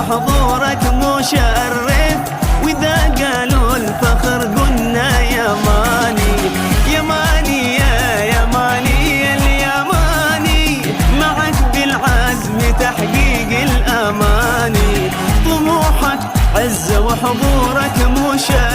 وحضورك مشرف، وإذا قالوا الفخر قلنا يماني. يماني يا يماني اليماني، معك بالعزم تحقيق الأماني. طموحك عز وحضورك مشرف،